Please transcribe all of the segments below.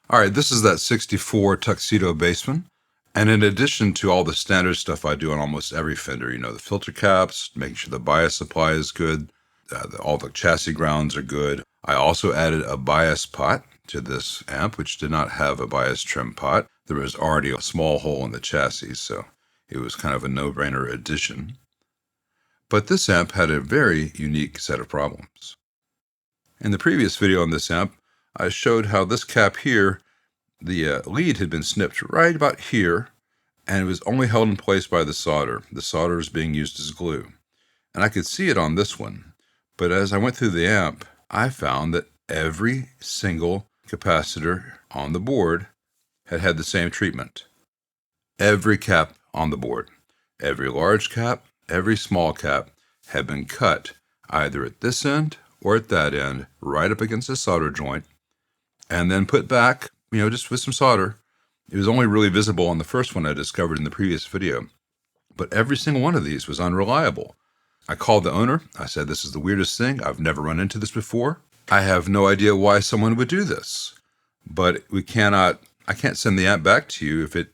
All right, this is that 64 Tuxedo Bassman. And in addition to all the standard stuff I do on almost every Fender, the filter caps, making sure the bias supply is good, all the chassis grounds are good. I also added a bias pot to this amp, which did not have a bias trim pot. There was already a small hole in the chassis, so it was kind of a no-brainer addition. But this amp had a very unique set of problems. In the previous video on this amp, I showed how this cap here, the lead had been snipped right about here, and it was only held in place by the solder. The solder is being used as glue. And I could see it on this one. But as I went through the amp, I found that every single capacitor on the board had the same treatment. Every cap on the board, every large cap, every small cap had been cut either at this end or at that end, right up against the solder joint, and then put back, just with some solder. It was only really visible on the first one I discovered in the previous video. But every single one of these was unreliable. I called the owner. I said, this is the weirdest thing. I've never run into this before. I have no idea why someone would do this. But I can't send the amp back to you if it,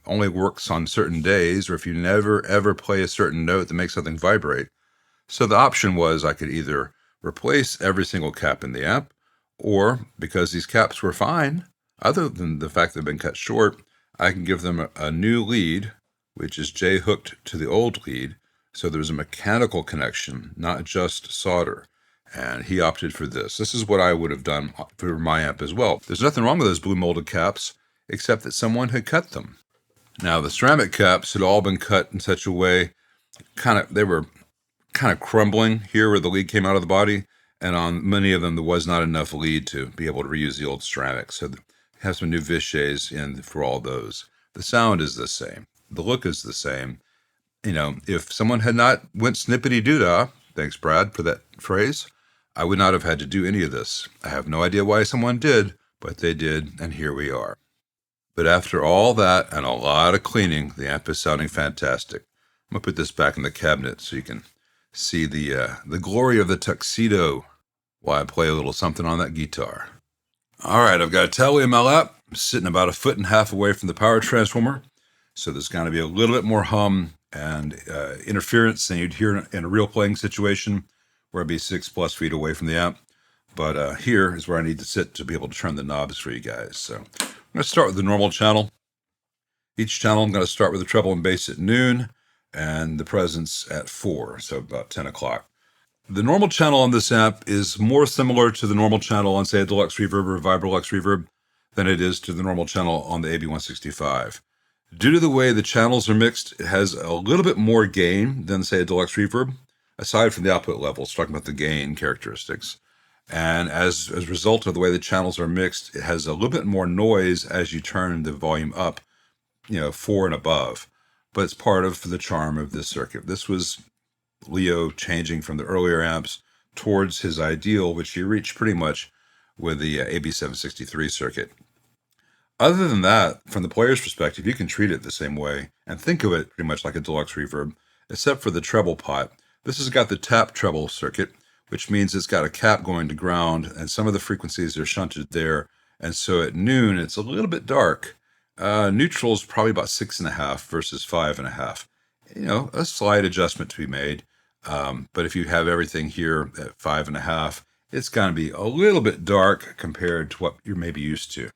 only works on certain days, or if you never ever play a certain note that makes something vibrate. So the option was I could either replace every single cap in the amp, or because these caps were fine, other than the fact they've been cut short, I can give them a new lead, which is J-hooked to the old lead, so there's a mechanical connection, not just solder. And he opted for this. This is what I would have done for my amp as well. There's nothing wrong with those blue molded caps, except that someone had cut them. Now, the ceramic caps had all been cut in such a way, they were kind of crumbling here where the lead came out of the body, and on many of them there was not enough lead to be able to reuse the old ceramic. So have some new Vissches in for all those. The sound is the same. The look is the same. If someone had not went snippety-doo-dah, thanks Brad for that phrase, I would not have had to do any of this. I have no idea why someone did, but they did, and here we are. But after all that and a lot of cleaning, the amp is sounding fantastic. I'm going to put this back in the cabinet so you can see the glory of the tuxedo while I play a little something on that guitar. All right, I've got a tele in my lap. I'm sitting about 1.5 feet away from the power transformer, so there's going to be a little bit more hum and interference than you'd hear in a real playing situation where I'd be 6+ feet away from the amp. But here is where I need to sit to be able to turn the knobs for you guys. So I'm going to start with the normal channel. Each channel I'm going to start with the treble and bass at noon and the presence at 4, so about 10 o'clock. The normal channel on this amp is more similar to the normal channel on, say, a Deluxe Reverb or a Vibrolux Reverb than it is to the normal channel on the AB165. Due to the way the channels are mixed, it has a little bit more gain than, say, a Deluxe Reverb, aside from the output levels, talking about the gain characteristics. And as a result of the way the channels are mixed, it has a little bit more noise as you turn the volume up, 4 and above. But it's part of the charm of this circuit. This was Leo changing from the earlier amps towards his ideal, which he reached pretty much with the AB763 circuit. Other than that, from the player's perspective, you can treat it the same way and think of it pretty much like a Deluxe Reverb, except for the treble pot. This has got the tap treble circuit, which means it's got a cap going to ground, and some of the frequencies are shunted there. And so at noon, it's a little bit dark. Neutral is probably about 6.5 versus 5.5. A slight adjustment to be made. But if you have everything here at 5.5, it's going to be a little bit dark compared to what you're maybe used to.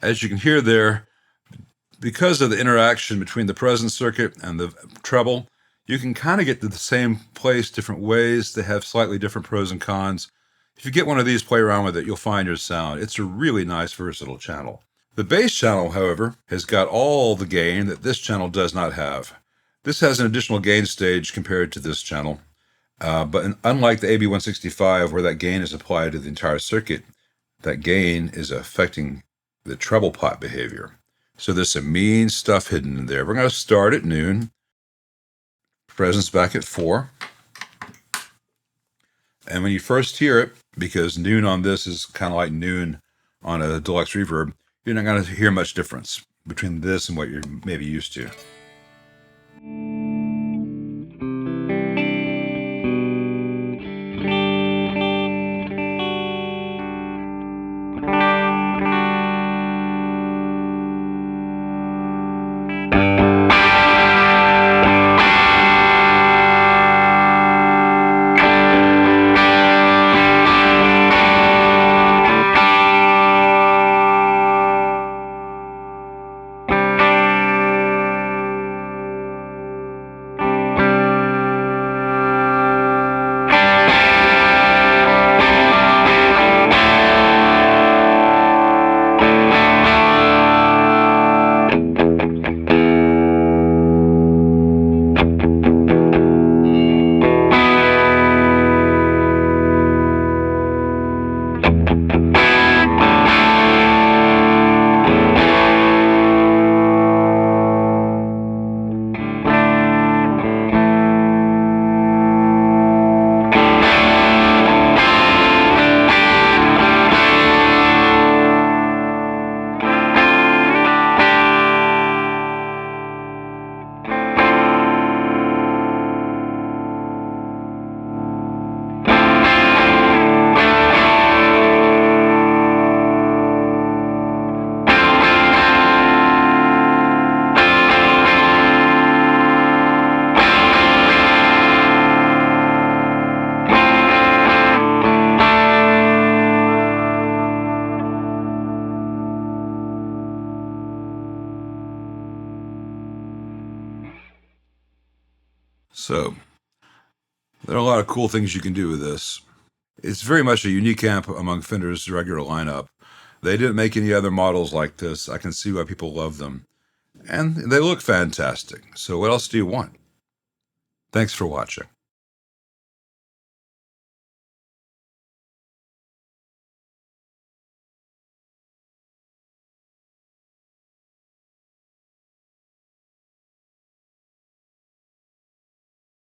As you can hear there, because of the interaction between the presence circuit and the treble, you can kind of get to the same place different ways. They have slightly different pros and cons. If you get one of these, play around with it, you'll find your sound. It's a really nice, versatile channel. The bass channel, however, has got all the gain that this channel does not have. This has an additional gain stage compared to this channel, but unlike the AB165, where that gain is applied to the entire circuit, that gain is affecting the treble pot behavior. So there's some mean stuff hidden in there. We're going to start at noon, presence back at 4. And when you first hear it, because noon on this is kind of like noon on a deluxe reverb, you're not going to hear much difference between this and what you're maybe used to. So there are a lot of cool things you can do with this. It's very much a unique amp among Fender's regular lineup. They didn't make any other models like this. I can see why people love them. And they look fantastic. So what else do you want? Thanks for watching.